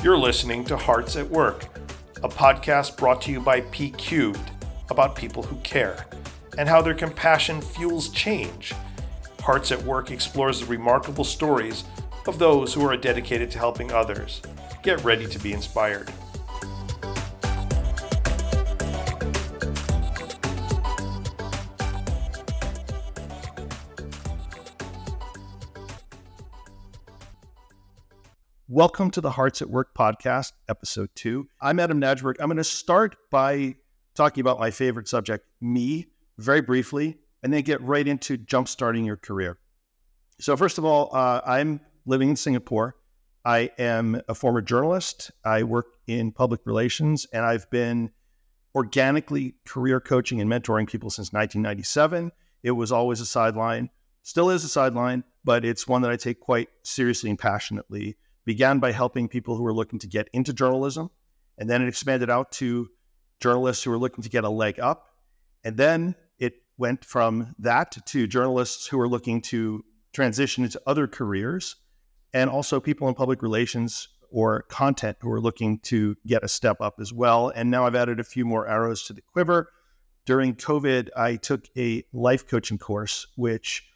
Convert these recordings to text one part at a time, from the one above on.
You're listening to Hearts at Work, a podcast brought to you by P Cubed about people who care and how their compassion fuels change. Hearts at Work explores the remarkable stories of those who are dedicated to helping others. Get ready to be inspired. Welcome to the Hearts at Work podcast, episode 2. I'm Adam Najberg. I'm going to start by talking about my favorite subject, me, very briefly, and then get right into jumpstarting your career. So first of all, I'm living in Singapore. I am a former journalist. I work in public relations, and I've been organically career coaching and mentoring people since 1997. It was always a sideline, still is a sideline, but it's one that I take quite seriously and passionately. Began by helping people who were looking to get into journalism, and then it expanded out to journalists who were looking to get a leg up. And then it went from that to journalists who are looking to transition into other careers, and also people in public relations or content who are looking to get a step up as well. And now I've added a few more arrows to the quiver. During COVID, I took a life coaching course, which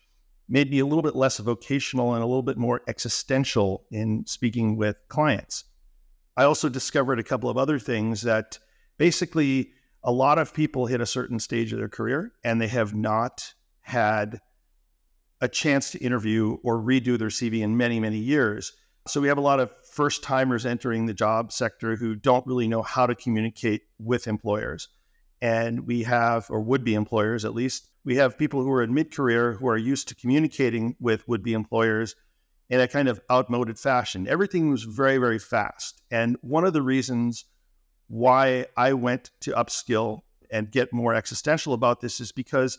made me a little bit less vocational and a little bit more existential in speaking with clients. I also discovered a couple of other things that basically a lot of people hit a certain stage of their career and they have not had a chance to interview or redo their CV in many, many years. So we have a lot of first timers entering the job sector who don't really know how to communicate with employers. And we have, or would-be employers at least, we have people who are in mid-career who are used to communicating with would-be employers in a kind of outmoded fashion. Everything was very, very fast. And one of the reasons why I went to upskill and get more existential about this is because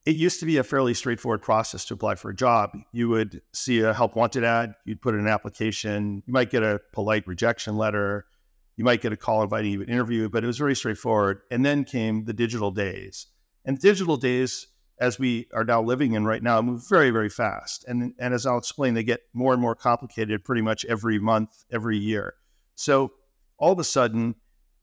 it used to be a fairly straightforward process to apply for a job. You would see a help wanted ad, you'd put in an application, you might get a polite rejection letter, you might get a call inviting you to an interview, but it was very straightforward. And then came the digital days. And digital days, as we are now living in right now, move very, very fast. And as I'll explain, they get more and more complicated pretty much every month, every year. So all of a sudden,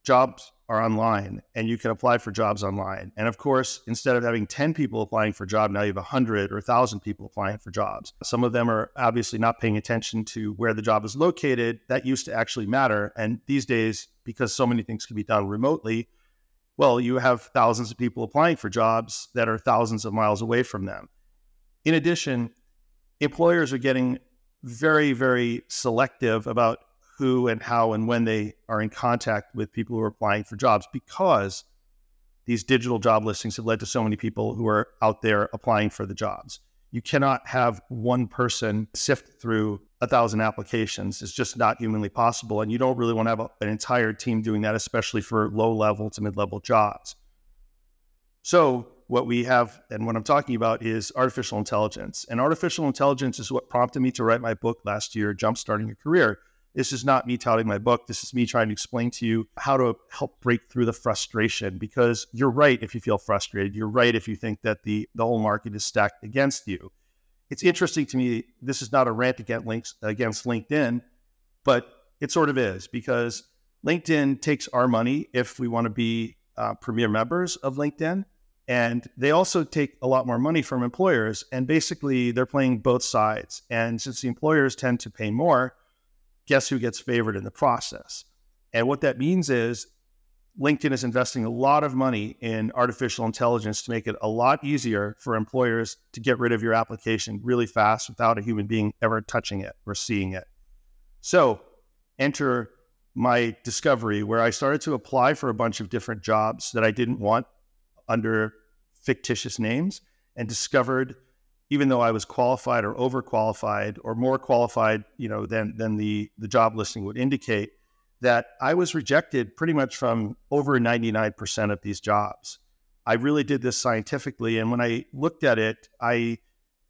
jobs are online and you can apply for jobs online. And of course, instead of having 10 people applying for a job, now you have 100 or 1,000 people applying for jobs. Some of them are obviously not paying attention to where the job is located. That used to actually matter. And these days, because so many things can be done remotely, well, you have thousands of people applying for jobs that are thousands of miles away from them. In addition, employers are getting very, very selective about who and how and when they are in contact with people who are applying for jobs, because these digital job listings have led to so many people who are out there applying for the jobs. You cannot have one person sift through 1,000 applications. It's just not humanly possible. And you don't really want to have an entire team doing that, especially for low-level to mid-level jobs. So what we have, and what I'm talking about, is artificial intelligence. And artificial intelligence is what prompted me to write my book last year, Jumpstarting Your Career. This is not me touting my book. This is me trying to explain to you how to help break through the frustration, because you're right if you feel frustrated. You're right if you think that the whole market is stacked against you. It's interesting to me, this is not a rant against LinkedIn, but it sort of is, because LinkedIn takes our money if we want to be premier members of LinkedIn. And they also take a lot more money from employers. And basically, they're playing both sides. And since the employers tend to pay more, guess who gets favored in the process? And what that means is LinkedIn is investing a lot of money in artificial intelligence to make it a lot easier for employers to get rid of your application really fast without a human being ever touching it or seeing it. So enter my discovery, where I started to apply for a bunch of different jobs that I didn't want under fictitious names, and discovered, even though I was qualified or overqualified or more qualified, than the job listing would indicate, that I was rejected pretty much from over 99% of these jobs. I really did this scientifically. And when I looked at it, I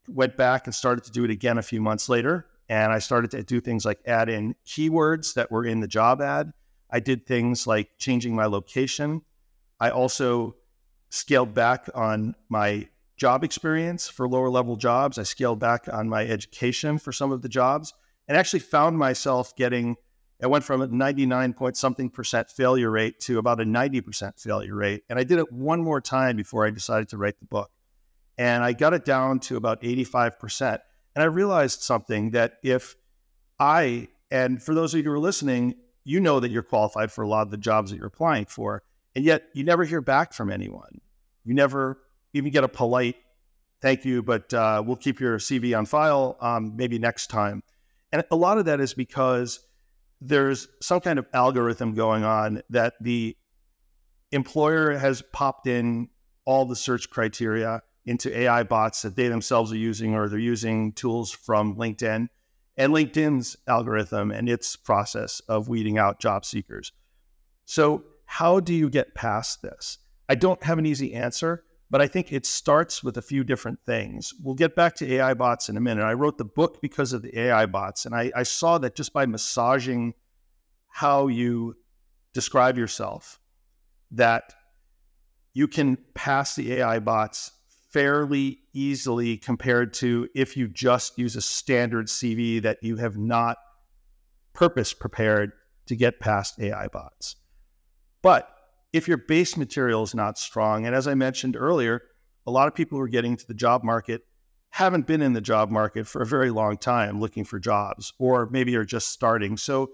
went back and started to do it again a few months later. And I started to do things like add in keywords that were in the job ad. I did things like changing my location. I also scaled back on my job experience for lower level jobs. I scaled back on my education for some of the jobs, and actually found myself getting It went from a 99 point something percent failure rate to about a 90% failure rate. And I did it one more time before I decided to write the book. And I got it down to about 85%. And I realized something, that if and for those of you who are listening, you know that you're qualified for a lot of the jobs that you're applying for, and yet you never hear back from anyone. You never even get a polite thank you, but we'll keep your CV on file maybe next time. And a lot of that is because there's some kind of algorithm going on that the employer has popped in all the search criteria into AI bots that they themselves are using, or they're using tools from LinkedIn and LinkedIn's algorithm and its process of weeding out job seekers. So how do you get past this? I don't have an easy answer, but I think it starts with a few different things. We'll get back to AI bots in a minute. I wrote the book because of the AI bots, and I saw that just by massaging how you describe yourself, that you can pass the AI bots fairly easily compared to if you just use a standard CV that you have not purpose prepared to get past AI bots. But if your base material is not strong, and as I mentioned earlier, a lot of people who are getting to the job market haven't been in the job market for a very long time looking for jobs, or maybe are just starting. So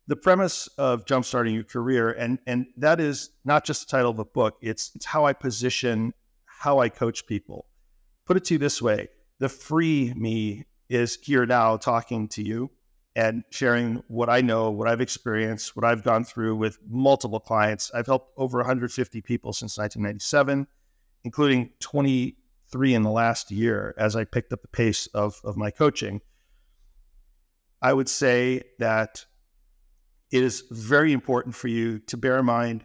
the premise of Jumpstarting Your Career, and that is not just the title of a book, it's how I position, how I coach people. Put it to you this way: the free me is here now talking to you and sharing what I know, what I've experienced, what I've gone through with multiple clients. I've helped over 150 people since 1997, including 23 in the last year as I picked up the pace of my coaching. I would say that it is very important for you to bear in mind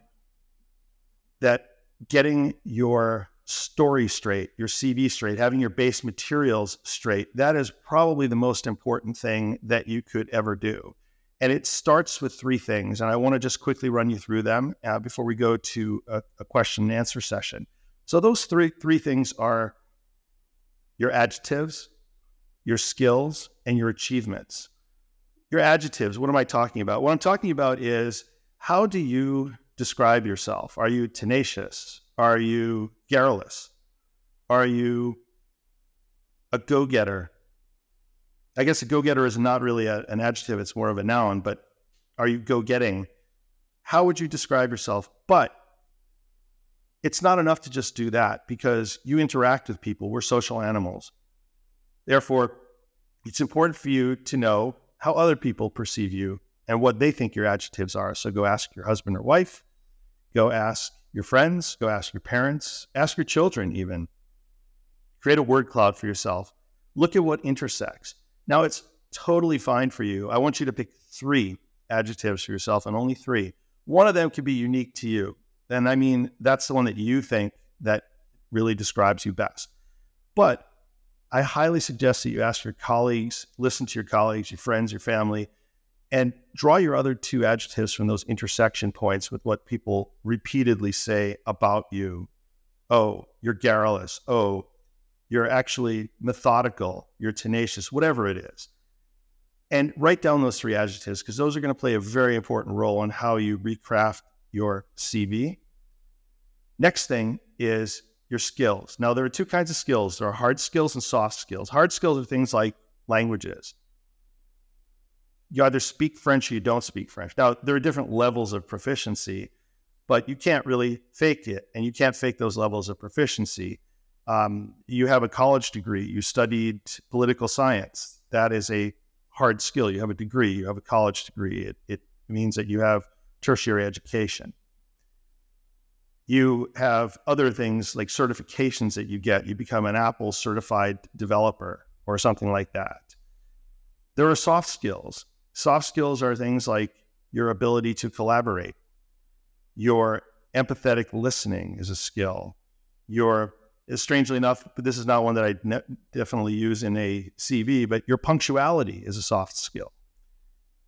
that getting your story straight, your CV straight, having your base materials straight, that is probably the most important thing that you could ever do. And it starts with three things. And I want to just quickly run you through them before we go to a question and answer session. So those three things are your adjectives, your skills, and your achievements. Your adjectives, what am I talking about? What I'm talking about is, how do you describe yourself? Are you tenacious? Are you garrulous? Are you a go-getter? I guess a go-getter is not really an adjective, it's more of a noun, but are you go-getting? How would you describe yourself? But it's not enough to just do that, because you interact with people. We're social animals. Therefore, it's important for you to know how other people perceive you and what they think your adjectives are. So go ask your husband or wife, go ask your friends, go ask your parents, ask your children even. Create a word cloud for yourself. Look at what intersects. Now, it's totally fine for you. I want you to pick 3 adjectives for yourself, and only 3. One of them could be unique to you. And I mean, that's the one that you think that really describes you best. But I highly suggest that you ask your colleagues, listen to your colleagues, your friends, your family, and draw your other 2 adjectives from those intersection points with what people repeatedly say about you. Oh, you're garrulous. Oh, you're actually methodical. You're tenacious, whatever it is. And write down those 3 adjectives, because those are going to play a very important role in how you recraft your CV. Next thing is your skills. Now, there are 2 kinds of skills. There are hard skills and soft skills. Hard skills are things like languages. You either speak French or you don't speak French. Now, there are different levels of proficiency, but you can't really fake it, and you can't fake those levels of proficiency. You have a college degree. You studied political science. That is a hard skill. You have a degree. You have a college degree. It means that you have tertiary education. You have other things like certifications that you get. You become an Apple certified developer or something like that. There are soft skills. Soft skills are things like your ability to collaborate. Your empathetic listening is a skill. Strangely enough, but this is not one that I definitely use in a CV, but your punctuality is a soft skill.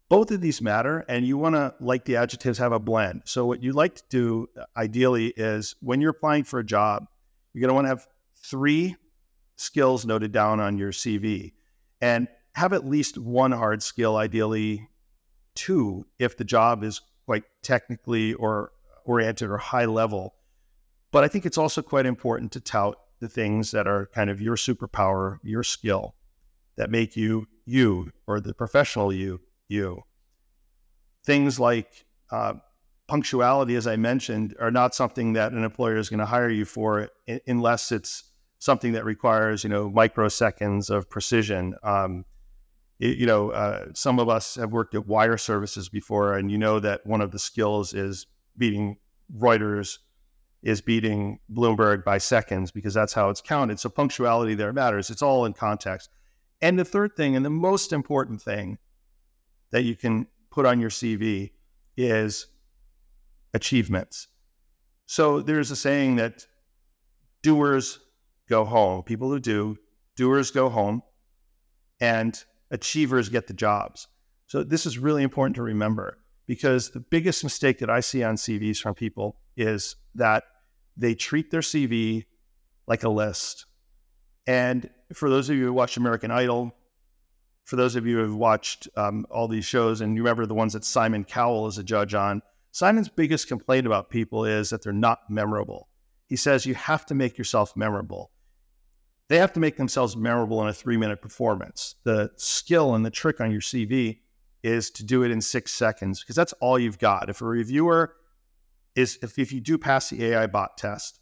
Both of these matter, and you want to, like the adjectives, have a blend. So what you like to do ideally is, when you're applying for a job, you're going to want to have 3 skills noted down on your CV, and have at least 1 hard skill, ideally two if the job is quite technically or oriented or high level. But I think it's also quite important to tout the things that are kind of your superpower, your skill, that make you you, or the professional you, you. Things like punctuality, as I mentioned, are not something that an employer is going to hire you for unless it's something that requires, microseconds of precision. Some of us have worked at wire services before, and you know that one of the skills is beating Reuters, is beating Bloomberg by seconds, because that's how it's counted. So punctuality there matters. It's all in context. And the third thing, and the most important thing that you can put on your CV, is achievements. So there's a saying that doers go home. People who do, doers go home, and achievers get the jobs. So this is really important to remember, because the biggest mistake that I see on CVs from people is that they treat their CV like a list. And for those of you who watched American Idol, for those of you who have watched all these shows, and you remember the ones that Simon Cowell is a judge on, Simon's biggest complaint about people is that they're not memorable. He says you have to make yourself memorable. They have to make themselves memorable in a 3-minute performance. The skill and the trick on your CV is to do it in 6 seconds, because that's all you've got. If a reviewer if you do pass the AI bot test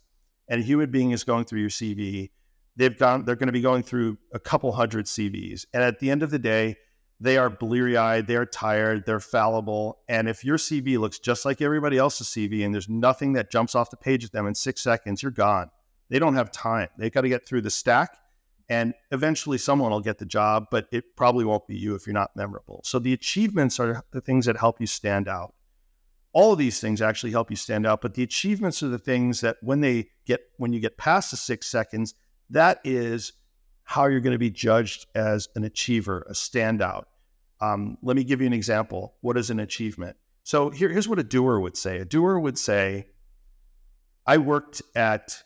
and a human being is going through your CV, they're going to be going through a couple hundred CVs. And at the end of the day, they are bleary-eyed, they're tired, they're fallible. And if your CV looks just like everybody else's CV and there's nothing that jumps off the page at them in 6 seconds, you're gone. They don't have time. They've got to get through the stack, and eventually someone will get the job, but it probably won't be you if you're not memorable. So the achievements are the things that help you stand out. All of these things actually help you stand out, but the achievements are the things that when you get past the 6 seconds, that is how you're going to be judged as an achiever, a standout. Let me give you an example. What is an achievement? So here's what a doer would say. A doer would say, I worked at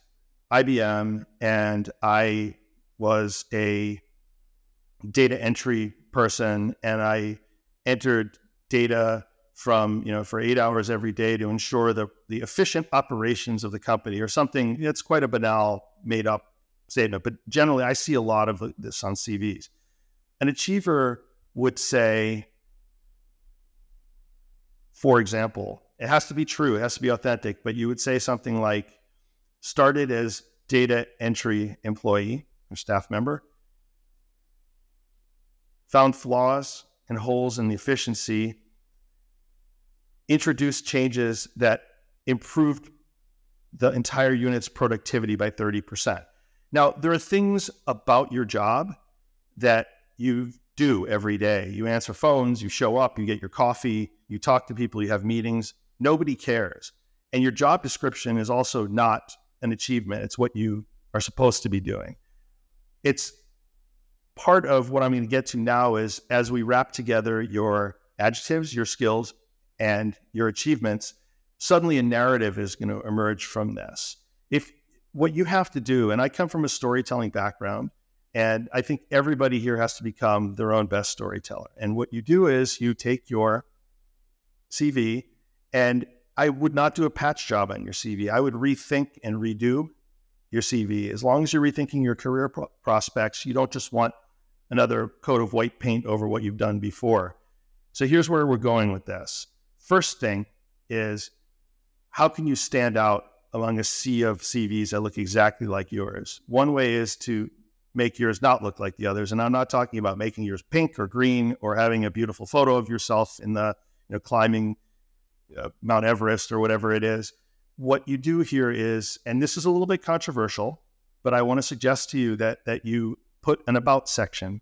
IBM and I was a data entry person, and I entered data from, for 8 hours every day to ensure the efficient operations of the company, or something. It's quite a banal, made up statement, but generally I see a lot of this on CVs. An achiever would say, for example, it has to be true, it has to be authentic, but you would say something like, started as data entry employee or staff member, found flaws and holes in the efficiency, introduced changes that improved the entire unit's productivity by 30%. Now, there are things about your job that you do every day. You answer phones, you show up, you get your coffee, you talk to people, you have meetings. Nobody cares. And your job description is also not an achievement. It's what you are supposed to be doing. It's part of what I'm going to get to now is, as we wrap together your adjectives, your skills, and your achievements, suddenly a narrative is going to emerge from this. If what you have to do, and I come from a storytelling background, and I think everybody here has to become their own best storyteller. And what you do is you take your CV, and I would not do a patch job on your CV. I would rethink and redo your CV. As long as you're rethinking your career prospects, you don't just want another coat of white paint over what you've done before. So here's where we're going with this. First thing is, how can you stand out among a sea of CVs that look exactly like yours? One way is to make yours not look like the others. And I'm not talking about making yours pink or green or having a beautiful photo of yourself in the climbing Mount Everest or whatever it is. What you do here is, and this is a little bit controversial, but I want to suggest to you that you put an about section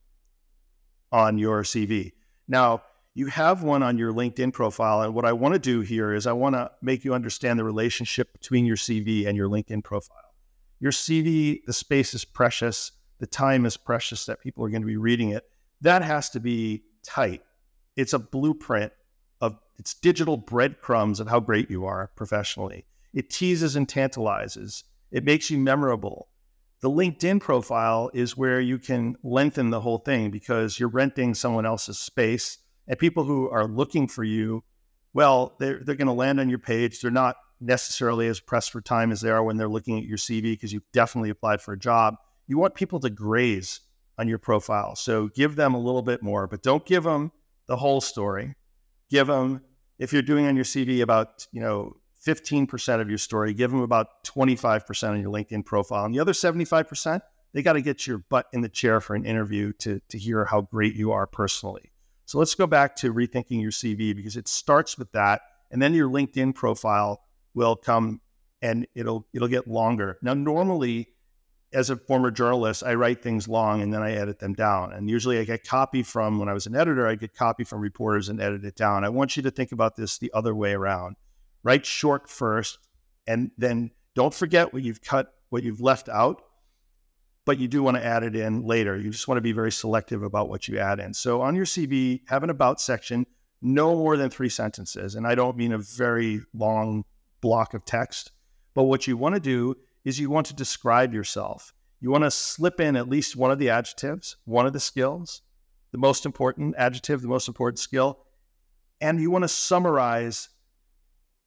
on your CV. Now, you have one on your LinkedIn profile, and what I want to do here is I want to make you understand the relationship between your CV and your LinkedIn profile. Your CV, the space is precious, the time is precious that people are going to be reading it. That has to be tight. It's a blueprint it's digital breadcrumbs of how great you are professionally. It teases and tantalizes. It makes you memorable. The LinkedIn profile is where you can lengthen the whole thing, because you're renting someone else's space. And people who are looking for you, well, they're going to land on your page. They're not necessarily as pressed for time as they are when they're looking at your CV because you've definitely applied for a job. You want people to graze on your profile. So give them a little bit more, but don't give them the whole story. Give them, if you're doing on your CV about, 15% of your story, give them about 25% on your LinkedIn profile. And the other 75%, they got to get your butt in the chair for an interview to hear how great you are personally. So let's go back to rethinking your CV because it starts with that. And then your LinkedIn profile will come and it'll get longer. Now, normally, as a former journalist, I write things long and then I edit them down. And usually I get copy from, when I was an editor, I get copy from reporters and edit it down. I want you to think about this the other way around. Write short first, and then don't forget what you've cut, what you've left out, but you do want to add it in later. You just want to be very selective about what you add in. So on your CV, have an about section, no more than 3 sentences. And I don't mean a very long block of text, but what you want to do is you want to describe yourself. You want to slip in at least one of the adjectives, one of the skills, the most important adjective, the most important skill, and you want to summarize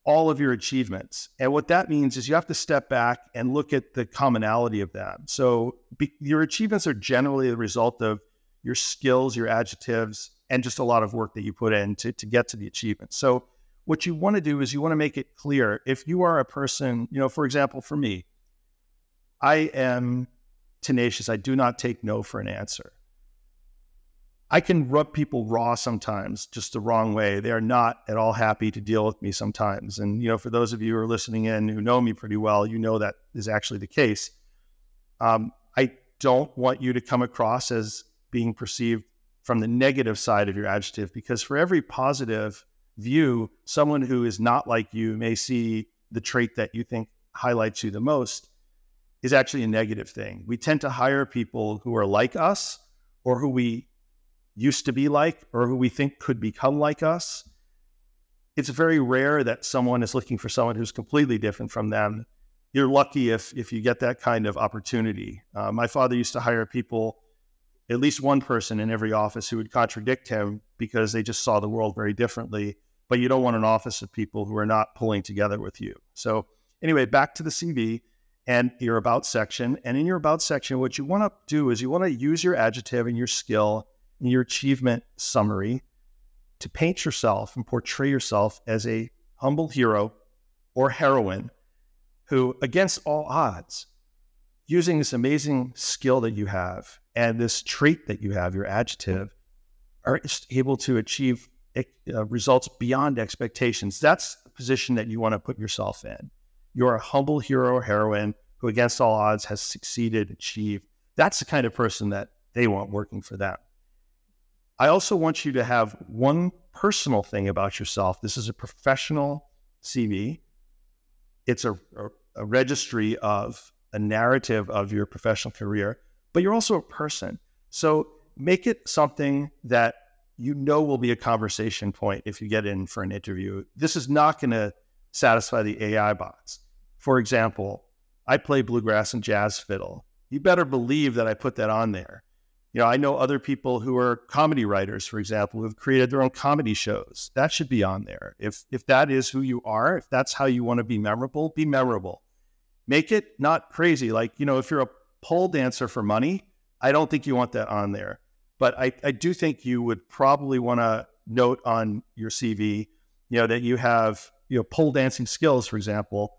all of your achievements. And what that means is you have to step back and look at the commonality of them. So your achievements are generally the result of your skills, your adjectives, and just a lot of work that you put in to get to the achievement. So what you want to do is you want to make it clear. If you are a person, for example, for me, I am tenacious. I do not take no for an answer. I can rub people raw sometimes, just the wrong way. They are not at all happy to deal with me sometimes. And, for those of you who are listening in who know me pretty well, that is actually the case. I don't want you to come across as being perceived from the negative side of your adjective, because for every positive view, someone who is not like you may see the trait that you think highlights you the most is actually a negative thing. We tend to hire people who are like us, or who we used to be like, or who we think could become like us. It's very rare that someone is looking for someone who's completely different from them. You're lucky if you get that kind of opportunity. My father used to hire people, at least one person in every office who would contradict him because they just saw the world very differently. But you don't want an office of people who are not pulling together with you. So anyway, back to the CV and your about section. And in your about section, what you want to do is you want to use your adjective and your skill and your achievement summary to paint yourself and portray yourself as a humble hero or heroine who, against all odds, using this amazing skill that you have and this trait that you have, your adjective, are able to achieve results beyond expectations. That's the position that you want to put yourself in. You're a humble hero or heroine who, against all odds, has succeeded, achieved. That's the kind of person that they want working for them. I also want you to have one personal thing about yourself. This is a professional CV. It's a registry of a narrative of your professional career, but you're also a person. So make it something that will be a conversation point if you get in for an interview. This is not going to satisfy the AI bots. For example, I play bluegrass and jazz fiddle. You better believe that I put that on there. I know other people who are comedy writers, for example, who have created their own comedy shows. That should be on there. If that is who you are, if that's how you want to be memorable, be memorable. Make it not crazy. Like, if you're a pole dancer for money, I don't think you want that on there. But I do think you would probably want to note on your CV, that you have, pole dancing skills, for example,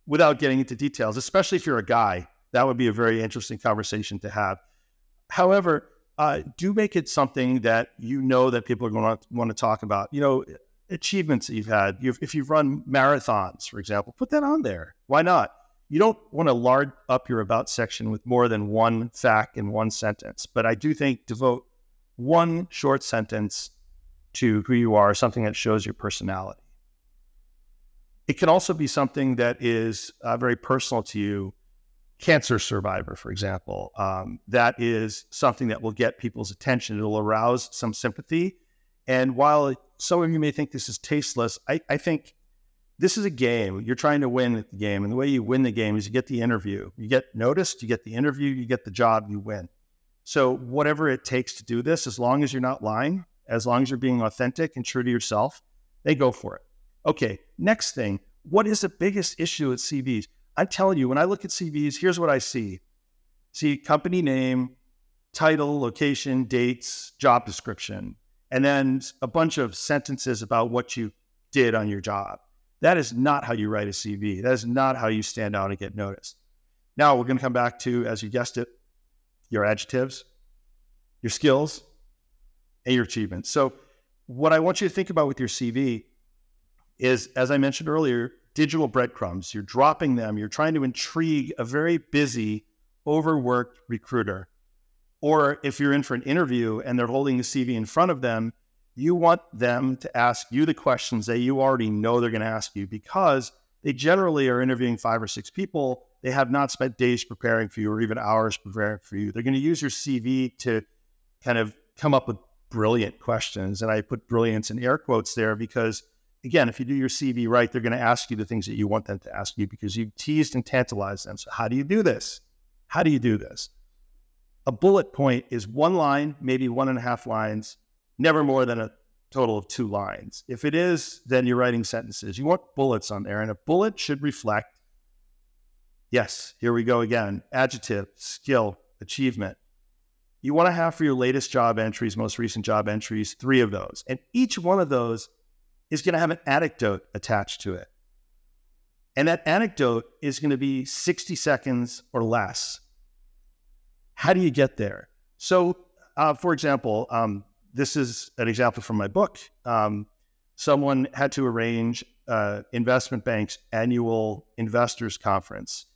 without getting into details, especially if you're a guy. That would be a very interesting conversation to have. However, do make it something that that people are going to want to talk about. Achievements that you've had. If you've run marathons, for example, put that on there. Why not? You don't want to lard up your about section with more than one fact in one sentence. But I do think devote one short sentence to who you are, something that shows your personality. It can also be something that is very personal to you. Cancer survivor, for example, that is something that will get people's attention. It'll arouse some sympathy. And while some of you may think this is tasteless, I think this is a game. You're trying to win at the game. And the way you win the game is you get the interview. You get noticed, you get the interview, you get the job, you win. So whatever it takes to do this, as long as you're not lying, As long as you're being authentic and true to yourself, they go for it. Okay, next thing, what is the biggest issue with CVs? I'm telling you, when I look at CVs, here's what I see. See company name, title, location, dates, job description, and then a bunch of sentences about what you did on your job. That is not how you write a CV. That is not how you stand out and get noticed. Now we're going to come back to, as you guessed it, your adjectives, your skills, and your achievements. So what I want you to think about with your CV is, as I mentioned earlier, digital breadcrumbs. You're dropping them. You're trying to intrigue a very busy, overworked recruiter. Or if you're in for an interview and they're holding the CV in front of them, you want them to ask you the questions that you already know they're going to ask you, because they generally are interviewing 5 or 6 people. They have not spent days preparing for you or even hours preparing for you. They're going to use your CV to kind of come up with brilliant questions. And I put brilliance in air quotes there because, again, if you do your CV right, they're going to ask you the things that you want them to ask you because you've teased and tantalized them. So how do you do this? How do you do this? A bullet point is 1 line, maybe 1.5 lines, never more than a total of 2 lines. If it is, then you're writing sentences. You want bullets on there, and a bullet should reflect, yes, here we go again, adjective, skill, achievement. You want to have for your latest job entries, most recent job entries, 3 of those. And each one of those is going to have an anecdote attached to it. And that anecdote is going to be 60 seconds or less. How do you get there? So, for example, this is an example from my book. Someone had to arrange investment bank's annual investors conference.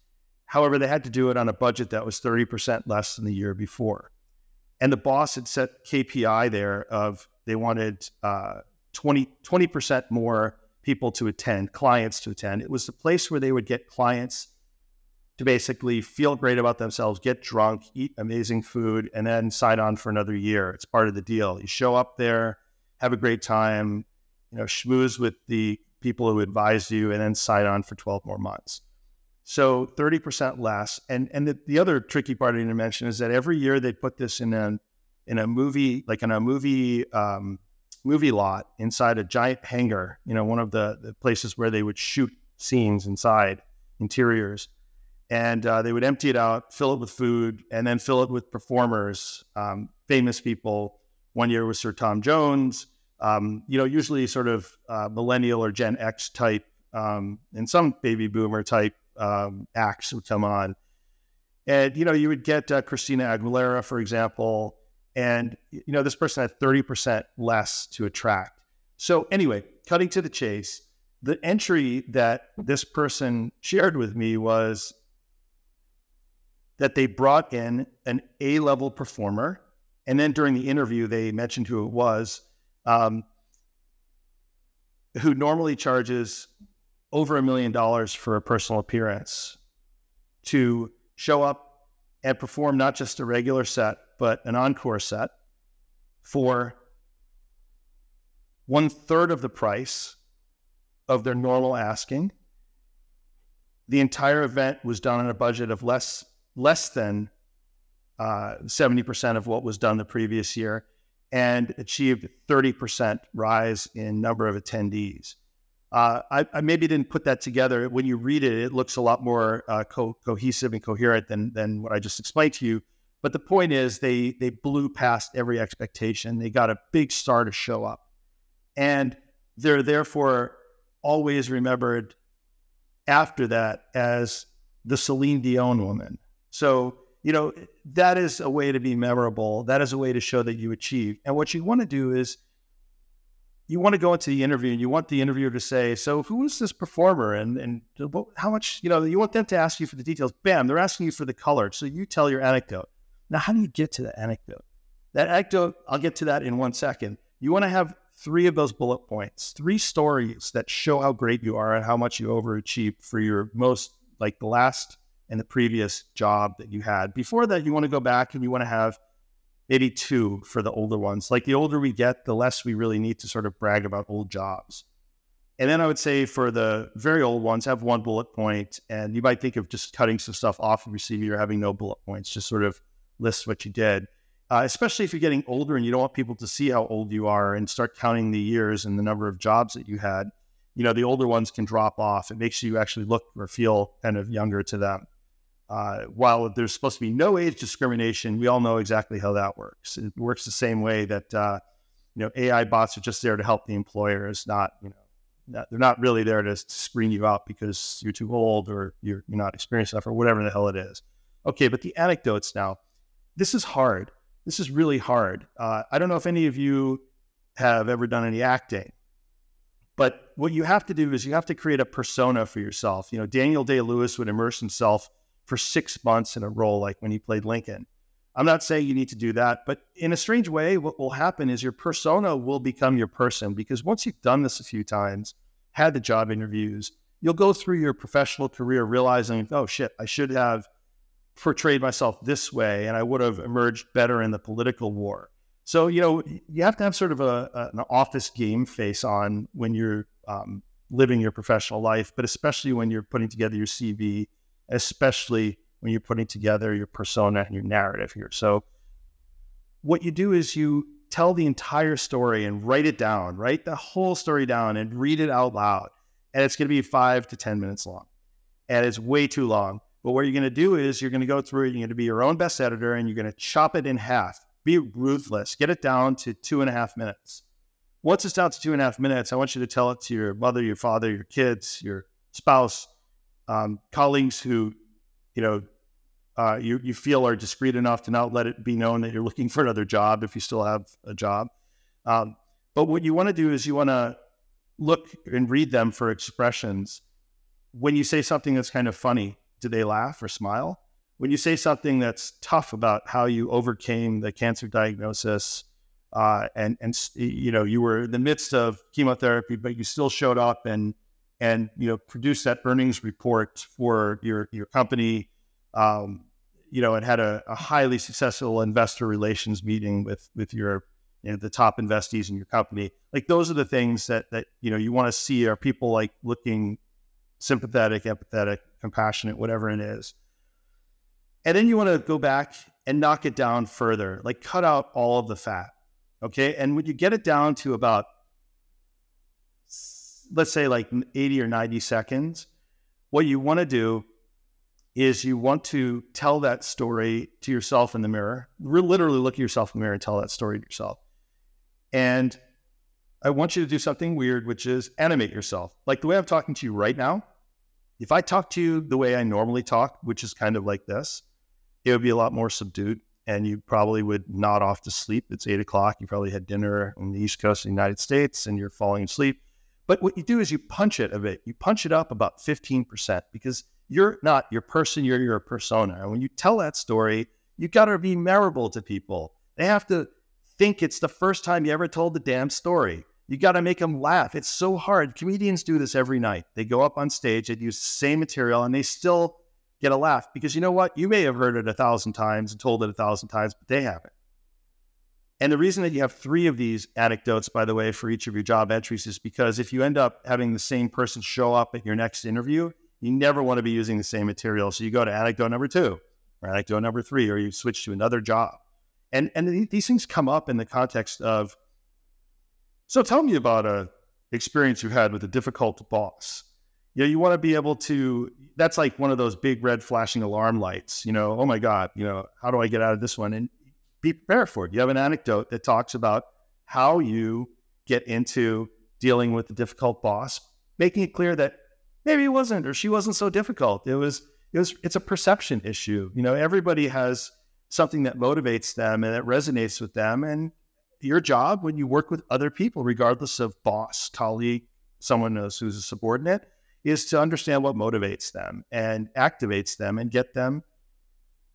However, they had to do it on a budget that was 30% less than the year before. And the boss had set KPI there of they wanted 20% more people to attend, clients to attend. It was the place where they would get clients to basically feel great about themselves, get drunk, eat amazing food, and then sign on for another year. It's part of the deal. You show up there, have a great time, schmooze with the people who advise you, and then sign on for 12 more months. So 30% less. And the other tricky part I didn't mention is that every year they put this in a movie, like in a movie lot inside a giant hangar, one of the places where they would shoot scenes inside, interiors. And they would empty it out, fill it with food, and then fill it with performers, famous people. One year was Sir Tom Jones, usually sort of millennial or Gen X type, and some baby boomer type acts would come on. And, you would get Christina Aguilera, for example, and, this person had 30% less to attract. So anyway, cutting to the chase, the entry that this person shared with me was that they brought in an A-level performer. And then during the interview, they mentioned who it was, who normally charges over $1 million for a personal appearance, to show up and perform not just a regular set, but an encore set for 1/3 of the price of their normal asking. The entire event was done on a budget of less than 70% of what was done the previous year, and achieved 30% rise in number of attendees. I maybe didn't put that together. When you read it, it looks a lot more cohesive and coherent than what I just explained to you. But the point is they blew past every expectation. They got a big star to show up. And they're therefore always remembered after that as the Celine Dion woman. So, that is a way to be memorable. That is a way to show that you achieved. And what you want to do is you want to go into the interview and you want the interviewer to say, so who is this performer? And how much, you want them to ask you for the details. Bam, they're asking you for the color. So you tell your anecdote. Now, how do you get to the anecdote? That anecdote, I'll get to that in 1 second. You want to have 3 of those bullet points, 3 stories that show how great you are and how much you overachieved for your most, like the last and the previous job that you had. Before that, you want to go back and you want to have maybe 2 for the older ones. Like the older we get, the less we really need to sort of brag about old jobs. And then I would say for the very old ones, have 1 bullet point. And you might think of just cutting some stuff off of your CV or having no bullet points, just sort of list what you did. especially if you're getting older and you don't want people to see how old you are and start counting the years and the number of jobs that you had. The older ones can drop off. It makes you actually look or feel kind of younger to them. While there's supposed to be no age discrimination, we all know exactly how that works. It works the same way that, AI bots are just there to help the employers, they're not really there to screen you out because you're too old or you're not experienced enough or whatever the hell it is. Okay, but the anecdotes now, this is hard. This is really hard. I don't know if any of you have ever done any acting, but what you have to do is you have to create a persona for yourself. Daniel Day-Lewis would immerse himself for 6 months in a role, like when he played Lincoln. I'm not saying you need to do that, but in a strange way, what will happen is your persona will become your person, because once you've done this a few times, had the job interviews, you'll go through your professional career realizing, oh shit, I should have portrayed myself this way and I would have emerged better in the political war. So, you have to have sort of an office game face on when you're living your professional life, but especially when you're putting together your CV, especially when you're putting together your persona and your narrative here. So what you do is you tell the entire story and write it down, write the whole story down and read it out loud. And it's going to be 5 to 10 minutes long. And it's way too long. But what you're going to do is you're going to go through it. You're going to be your own best editor and you're going to chop it in half. Be ruthless. Get it down to 2.5 minutes. Once it's down to 2.5 minutes, I want you to tell it to your mother, your father, your kids, your spouse, colleagues who, you feel are discreet enough to not let it be known that you're looking for another job if you still have a job. But what you want to do is you want to look and read them for expressions. When you say something that's kind of funny, do they laugh or smile? When you say something that's tough about how you overcame the cancer diagnosis, and you were in the midst of chemotherapy, but you still showed up and produced that earnings report for your company, and had a highly successful investor relations meeting with your the top investees in your company. Like, those are the things that you want to see. Are people like looking sympathetic, empathetic, compassionate, whatever it is. And then you want to go back and knock it down further, like cut out all of the fat. Okay. And when you get it down to about, let's say like 80 or 90 seconds, what you want to do is you want to tell that story to yourself in the mirror. Literally look at yourself in the mirror and tell that story to yourself. And I want you to do something weird, which is animate yourself. Like the way I'm talking to you right now. If I talk to you the way I normally talk, which is kind of like this, it would be a lot more subdued and you probably would nod off to sleep. It's 8 o'clock. You probably had dinner on the East Coast of the United States and you're falling asleep. But what you do is you punch it a bit. You punch it up about 15% because you're not your person, you're your persona. And when you tell that story, you got to be memorable to people. They have to think it's the first time you ever told the damn story. You got to make them laugh. It's so hard. Comedians do this every night. They go up on stage, they use the same material, and they still get a laugh because you know what? You may have heard it 1,000 times and told it 1,000 times, but they haven't. And the reason that you have 3 of these anecdotes, by the way, for each of your job entries is because if you end up having the same person show up at your next interview, you never want to be using the same material. So you go to anecdote number 2 or anecdote number 3, or you switch to another job. And these things come up in the context of, so tell me about a experience you had with a difficult boss. You want to be able to, that's like one of those big red flashing alarm lights, oh my God, how do I get out of this one? And be prepared for it. You have an anecdote that talks about how you get into dealing with the difficult boss, making it clear that maybe it wasn't, or she wasn't so difficult. It's a perception issue. Everybody has something that motivates them and that resonates with them. And your job when you work with other people, regardless of boss, colleague, someone who's a subordinate, is to understand what motivates them and activates them and get them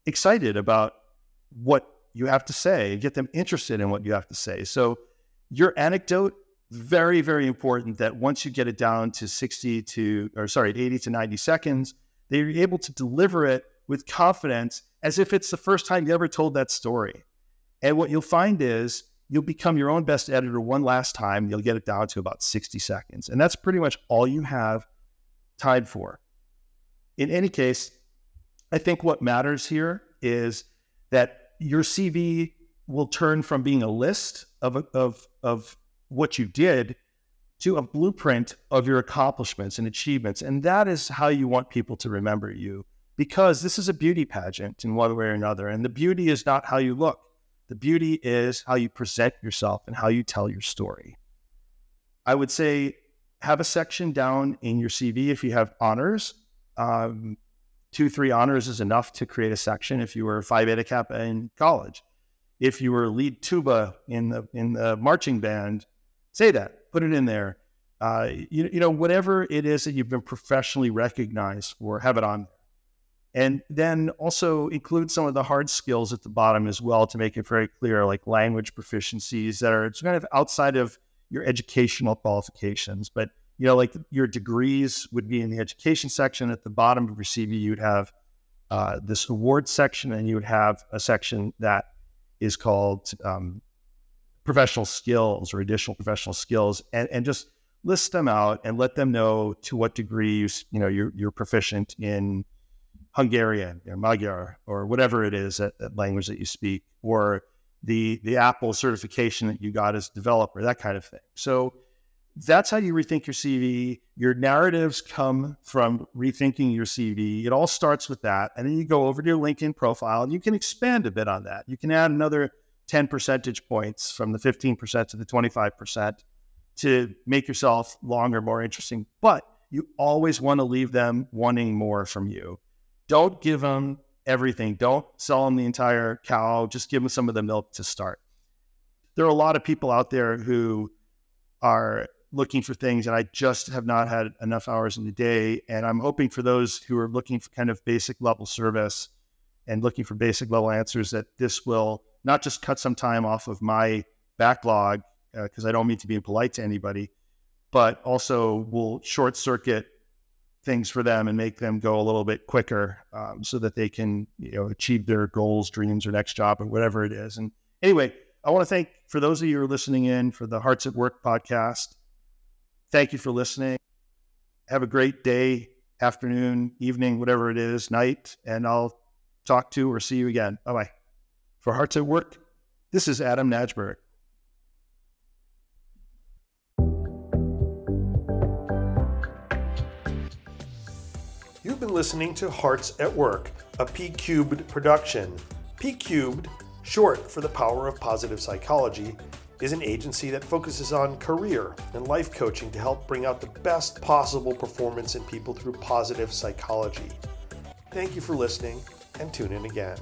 excited about what you have to say and get them interested in what you have to say. So your anecdote, very, very important that once you get it down to 80 to 90 seconds, they're able to deliver it with confidence as if it's the first time you ever told that story. And what you'll find is you'll become your own best editor one last time. You'll get it down to about 60 seconds. And that's pretty much all you have time for. In any case, I think what matters here is that your CV will turn from being a list of what you did to a blueprint of your accomplishments and achievements. And that is how you want people to remember you, because this is a beauty pageant in one way or another. And the beauty is not how you look. The beauty is how you present yourself and how you tell your story. I would say have a section down in your CV if you have honors. 2-3 honors is enough to create a section. If you were Phi Beta Kappa in college, if you were lead tuba in the marching band, say that, put it in there. Whatever it is that you've been professionally recognized for, have it on there. And then also include some of the hard skills at the bottom as well to make it very clear, like language proficiencies that are kind of outside of your educational qualifications. But, like your degrees would be in the education section. At the bottom of your CV, you'd have this award section, and you would have a section that is called professional skills or additional professional skills, and just list them out and let them know to what degree you're proficient in Hungarian or Magyar or whatever it is that language that you speak, or the Apple certification that you got as a developer, that kind of thing. So that's how you rethink your CV. Your narratives come from rethinking your CV. It all starts with that. And then you go over to your LinkedIn profile and you can expand a bit on that. You can add another 10 percentage points from the 15% to the 25% to make yourself longer, more interesting. But you always want to leave them wanting more from you. Don't give them everything. Don't sell them the entire cow. Just give them some of the milk to start. There are a lot of people out there who are looking for things, and I just have not had enough hours in the day. And I'm hoping for those who are looking for kind of basic level service and looking for basic level answers, that this will not just cut some time off of my backlog, because I don't mean to be impolite to anybody, but also will short circuit things for them and make them go a little bit quicker, so that they can, achieve their goals, dreams, or next job, or whatever it is. And anyway, I want to thank, for those of you who are listening in for the Hearts at Work podcast, thank you for listening. Have a great day, afternoon, evening, whatever it is, night, and I'll talk to or see you again. Bye-bye. For Hearts at Work, this is Adam Najberg. You've been listening to Hearts at Work, a P-Cubed production. P-Cubed, short for the Power of Positive Psychology, is an agency that focuses on career and life coaching to help bring out the best possible performance in people through positive psychology. Thank you for listening, and tune in again.